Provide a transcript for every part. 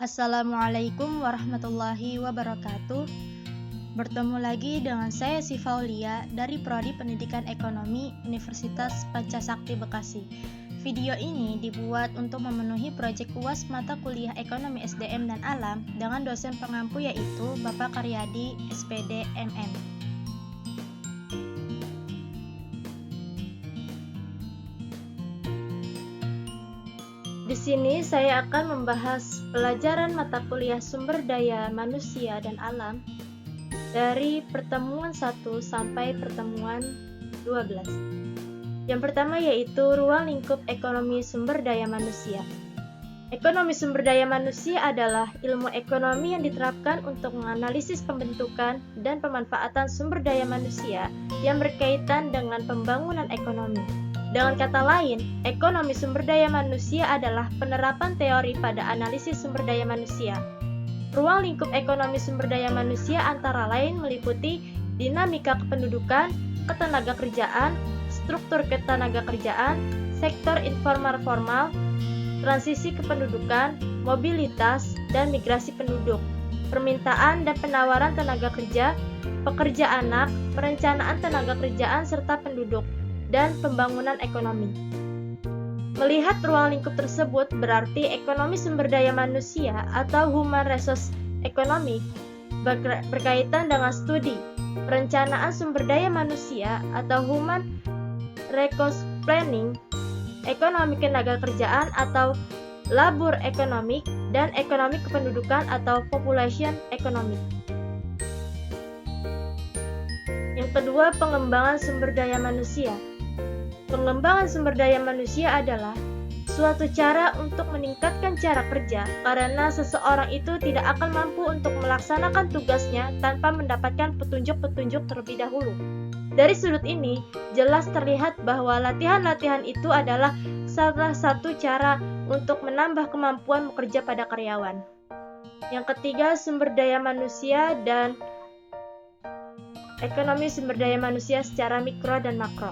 Assalamualaikum warahmatullahi wabarakatuh. Bertemu lagi dengan saya Sifaulia dari Prodi Pendidikan Ekonomi Universitas Pancasakti Bekasi. Video ini dibuat untuk memenuhi proyek UAS mata kuliah Ekonomi SDM dan Alam dengan dosen pengampu yaitu Bapak Karyadi, SPD, MM. Di sini saya akan membahas pelajaran mata kuliah sumber daya manusia dan alam dari pertemuan 1 sampai pertemuan 12. Yang pertama yaitu ruang lingkup ekonomi sumber daya manusia. Ekonomi sumber daya manusia adalah ilmu ekonomi yang diterapkan untuk menganalisis pembentukan dan pemanfaatan sumber daya manusia yang berkaitan dengan pembangunan ekonomi. Dengan kata lain, ekonomi sumber daya manusia adalah penerapan teori pada analisis sumber daya manusia. Ruang lingkup ekonomi sumber daya manusia antara lain meliputi dinamika kependudukan, ketenaga kerjaan, struktur ketenaga kerjaan, sektor informal-formal, transisi kependudukan, mobilitas, dan migrasi penduduk, permintaan dan penawaran tenaga kerja, pekerja anak, perencanaan tenaga kerjaan serta penduduk, dan pembangunan ekonomi. Melihat ruang lingkup tersebut berarti ekonomi sumber daya manusia atau human resource economic berkaitan dengan studi, perencanaan sumber daya manusia atau human resource planning, ekonomi tenaga kerjaan atau labor economic, dan ekonomi kependudukan atau population economic. Yang kedua, pengembangan sumber daya manusia. Pengembangan sumber daya manusia adalah suatu cara untuk meningkatkan cara kerja karena seseorang itu tidak akan mampu untuk melaksanakan tugasnya tanpa mendapatkan petunjuk-petunjuk terlebih dahulu. Dari sudut ini, jelas terlihat bahwa latihan-latihan itu adalah salah satu cara untuk menambah kemampuan bekerja pada karyawan. Yang ketiga, sumber daya manusia dan ekonomi sumber daya manusia secara mikro dan makro.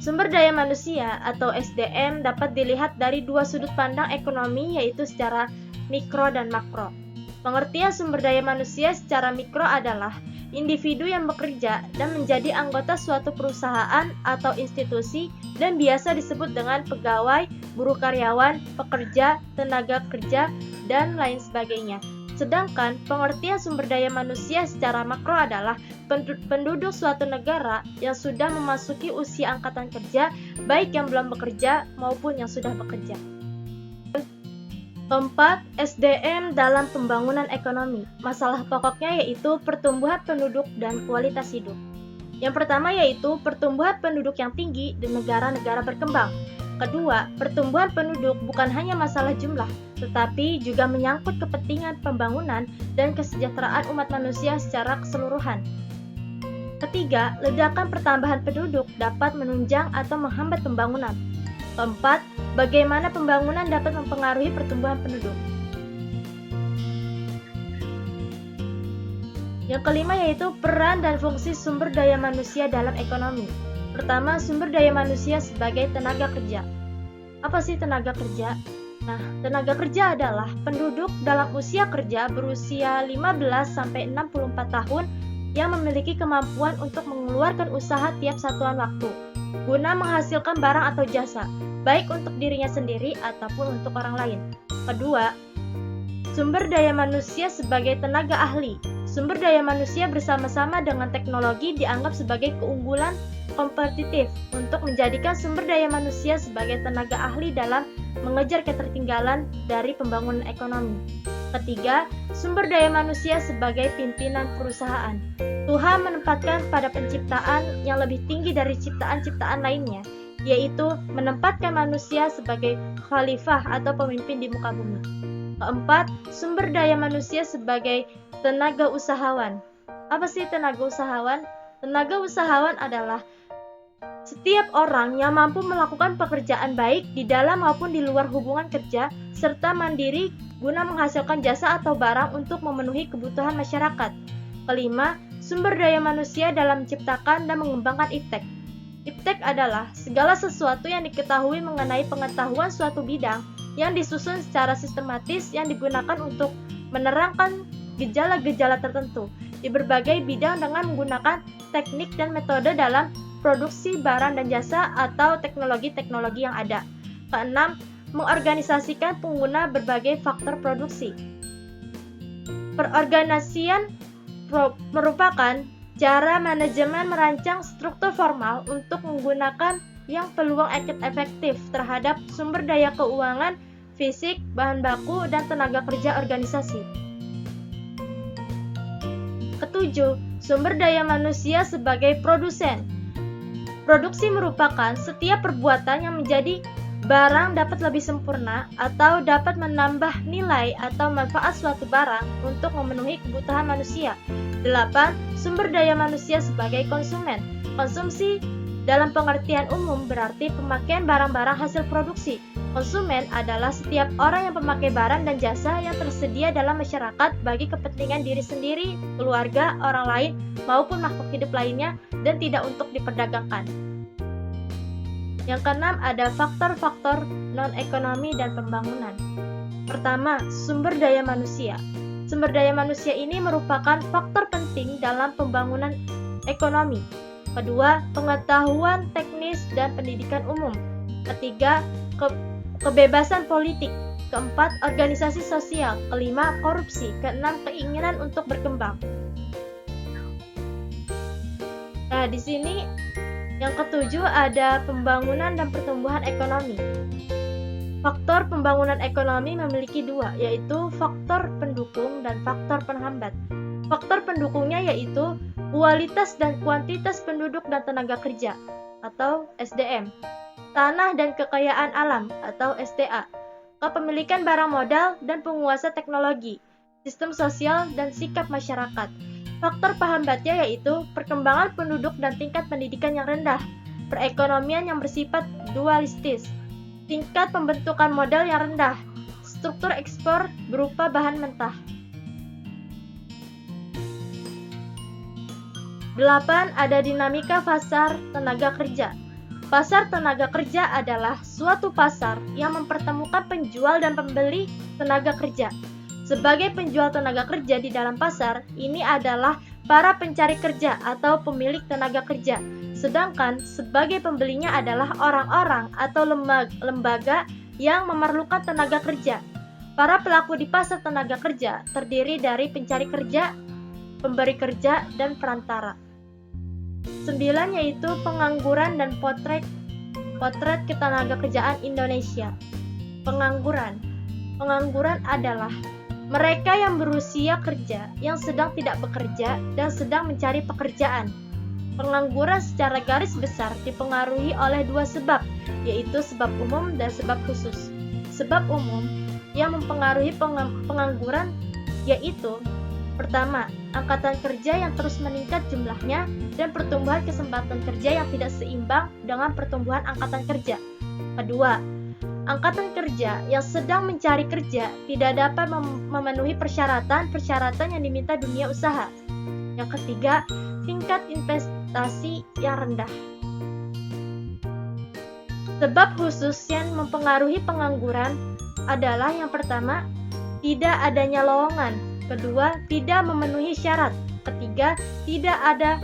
Sumber daya manusia atau SDM dapat dilihat dari dua sudut pandang ekonomi yaitu secara mikro dan makro. Pengertian sumber daya manusia secara mikro adalah individu yang bekerja dan menjadi anggota suatu perusahaan atau institusi dan biasa disebut dengan pegawai, buruh karyawan, pekerja, tenaga kerja, dan lain sebagainya. Sedangkan pengertian sumber daya manusia secara makro adalah penduduk suatu negara yang sudah memasuki usia angkatan kerja, baik yang belum bekerja maupun yang sudah bekerja. Keempat, SDM dalam pembangunan ekonomi. Masalah pokoknya yaitu pertumbuhan penduduk dan kualitas hidup. Yang pertama yaitu pertumbuhan penduduk yang tinggi di negara-negara berkembang. Kedua, pertumbuhan penduduk bukan hanya masalah jumlah, tetapi juga menyangkut kepentingan pembangunan dan kesejahteraan umat manusia secara keseluruhan. Ketiga, ledakan pertambahan penduduk dapat menunjang atau menghambat pembangunan. Keempat, bagaimana pembangunan dapat mempengaruhi pertumbuhan penduduk. Yang kelima yaitu peran dan fungsi sumber daya manusia dalam ekonomi. Pertama, sumber daya manusia sebagai tenaga kerja. Apa sih tenaga kerja? Nah, tenaga kerja adalah penduduk dalam usia kerja berusia 15-64 tahun yang memiliki kemampuan untuk mengeluarkan usaha tiap satuan waktu, guna menghasilkan barang atau jasa, baik untuk dirinya sendiri ataupun untuk orang lain. Kedua, sumber daya manusia sebagai tenaga ahli. Sumber daya manusia bersama-sama dengan teknologi dianggap sebagai keunggulan kompetitif untuk menjadikan sumber daya manusia sebagai tenaga ahli dalam mengejar ketertinggalan dari pembangunan ekonomi. Ketiga, sumber daya manusia sebagai pimpinan perusahaan. Tuhan menempatkan pada penciptaan yang lebih tinggi dari ciptaan-ciptaan lainnya, yaitu menempatkan manusia sebagai khalifah atau pemimpin di muka bumi. Keempat, sumber daya manusia sebagai tenaga usahawan. Apa sih tenaga usahawan? Tenaga usahawan adalah setiap orang yang mampu melakukan pekerjaan baik di dalam maupun di luar hubungan kerja, serta mandiri guna menghasilkan jasa atau barang untuk memenuhi kebutuhan masyarakat. Kelima, sumber daya manusia dalam menciptakan dan mengembangkan iptek. Iptek adalah segala sesuatu yang diketahui mengenai pengetahuan suatu bidang yang disusun secara sistematis yang digunakan untuk menerangkan gejala-gejala tertentu di berbagai bidang dengan menggunakan teknik dan metode dalam produksi barang dan jasa atau teknologi-teknologi yang ada. Keenam, mengorganisasikan pengguna berbagai faktor produksi. Perorganisasian merupakan cara manajemen merancang struktur formal untuk menggunakan yang peluang efektif terhadap sumber daya keuangan, fisik, bahan baku, dan tenaga kerja organisasi. Ketujuh, sumber daya manusia sebagai produsen. Produksi merupakan setiap perbuatan yang menjadi barang dapat lebih sempurna atau dapat menambah nilai atau manfaat suatu barang untuk memenuhi kebutuhan manusia. 8. Sumber daya manusia sebagai konsumen. Konsumsi dalam pengertian umum berarti pemakaian barang-barang hasil produksi. Konsumen adalah setiap orang yang memakai barang dan jasa yang tersedia dalam masyarakat bagi kepentingan diri sendiri, keluarga, orang lain, maupun makhluk hidup lainnya dan tidak untuk diperdagangkan. Yang keenam, ada faktor-faktor non-ekonomi dan pembangunan. Pertama, sumber daya manusia. Sumber daya manusia ini merupakan faktor penting dalam pembangunan ekonomi. Kedua, pengetahuan teknis dan pendidikan umum. Ketiga, kebebasan politik. Keempat, organisasi sosial. Kelima, korupsi. Keenam, keinginan untuk berkembang. Nah, di sini yang ketujuh ada pembangunan dan pertumbuhan ekonomi. Faktor pembangunan ekonomi memiliki dua, yaitu faktor pendukung dan faktor penghambat. Faktor pendukungnya yaitu kualitas dan kuantitas penduduk dan tenaga kerja atau SDM, tanah dan kekayaan alam atau STA, kepemilikan barang modal dan penguasa teknologi, sistem sosial dan sikap masyarakat. Faktor penghambatnya yaitu perkembangan penduduk dan tingkat pendidikan yang rendah, perekonomian yang bersifat dualistis, tingkat pembentukan modal yang rendah, struktur ekspor berupa bahan mentah. 8. Ada dinamika pasar tenaga kerja. Pasar tenaga kerja adalah suatu pasar yang mempertemukan penjual dan pembeli tenaga kerja. Sebagai penjual tenaga kerja di dalam pasar, ini adalah para pencari kerja atau pemilik tenaga kerja. Sedangkan sebagai pembelinya adalah orang-orang atau lembaga yang memerlukan tenaga kerja. Para pelaku di pasar tenaga kerja terdiri dari pencari kerja, pemberi kerja, dan perantara. 9 yaitu pengangguran dan potret ketenaga kerjaan Indonesia. Pengangguran adalah mereka yang berusia kerja, yang sedang tidak bekerja, dan sedang mencari pekerjaan. Pengangguran secara garis besar dipengaruhi oleh dua sebab, yaitu sebab umum dan sebab khusus. Sebab umum yang mempengaruhi pengangguran yaitu: pertama, angkatan kerja yang terus meningkat jumlahnya dan pertumbuhan kesempatan kerja yang tidak seimbang dengan pertumbuhan angkatan kerja. Kedua, angkatan kerja yang sedang mencari kerja tidak dapat memenuhi persyaratan yang diminta dunia usaha. Yang ketiga, tingkat investasi yang rendah. Sebab khusus yang mempengaruhi pengangguran adalah yang pertama, tidak adanya lowongan. Kedua, tidak memenuhi syarat. Ketiga, tidak ada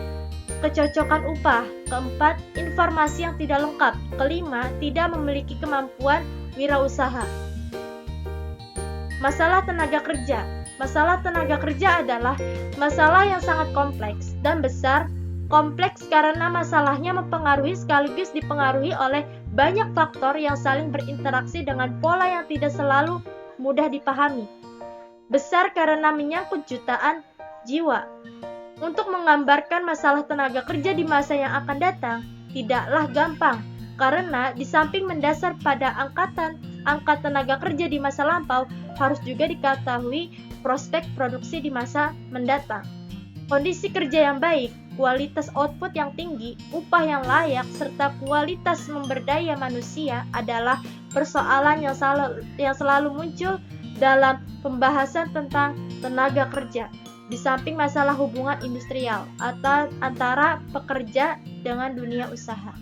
kecocokan upah. Keempat, informasi yang tidak lengkap. Kelima, tidak memiliki kemampuan wirausaha. Masalah tenaga kerja. Masalah tenaga kerja adalah masalah yang sangat kompleks dan besar. Kompleks karena masalahnya mempengaruhi sekaligus dipengaruhi oleh banyak faktor yang saling berinteraksi dengan pola yang tidak selalu mudah dipahami. Besar karena menyangkut jutaan jiwa. Untuk menggambarkan masalah tenaga kerja di masa yang akan datang tidaklah gampang, karena di samping mendasar pada angka tenaga kerja di masa lampau, harus juga diketahui prospek produksi di masa mendatang. Kondisi kerja yang baik, kualitas output yang tinggi, upah yang layak, serta kualitas sumber daya manusia adalah persoalan yang selalu muncul dalam pembahasan tentang tenaga kerja, di samping masalah hubungan industrial atau antara pekerja dengan dunia usaha.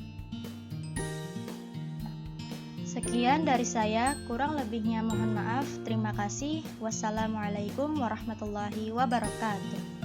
Sekian dari saya, kurang lebihnya mohon maaf. Terima kasih. Wassalamualaikum warahmatullahi wabarakatuh.